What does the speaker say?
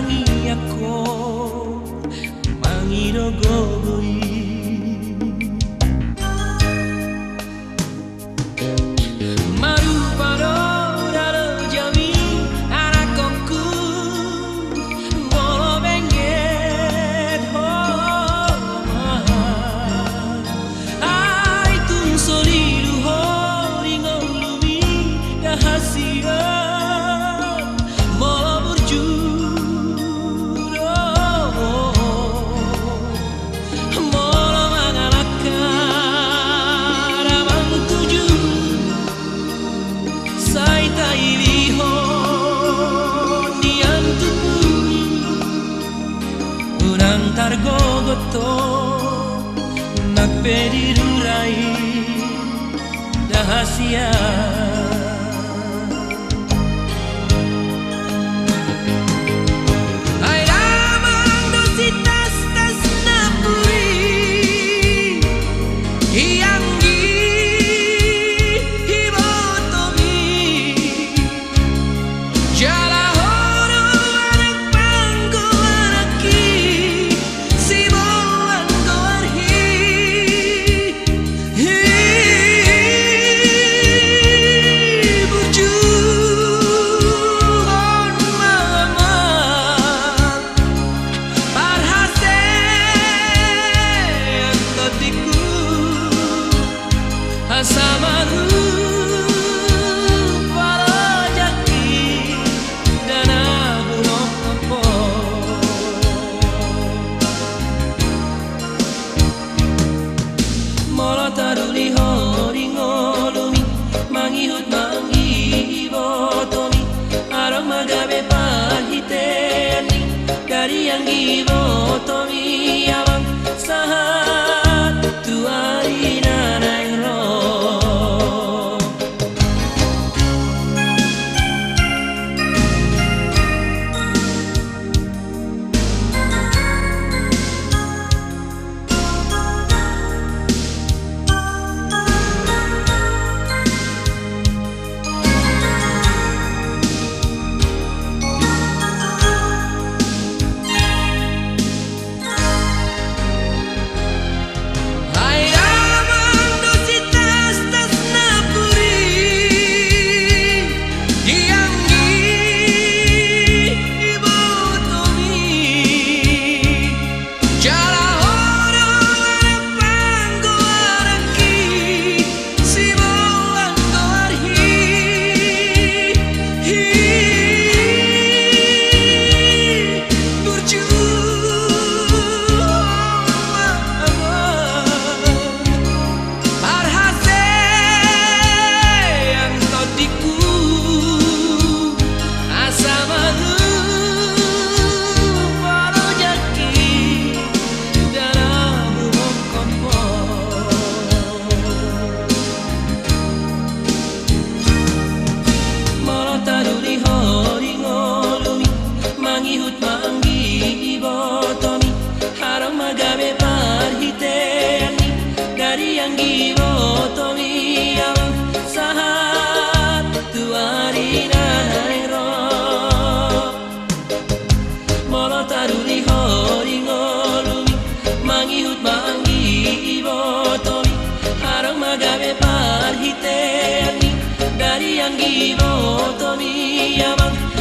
mangi ako mangirogoy marupano raro jawi anakku bolo benget ho ai tung soliru ho ringong lumi rahasia Targogoto nagpedirurai rahasia ay lamang dositas tas napuri iyanggi hibotomi jala Samaru para jaki dan abu nopo molo taruli hori ngolumi mangihut mangi botomi arong magabe pahiteni dari yang gibotomi abang sahat tuari nanai mangihut manggi botomi harang magabe parhiteni dari yang gibotomi abang sahat tuari nanairo molo taruri hori ngolumi mangihut manggi botomi harang magabe parhiteni dari yang gibotomi abang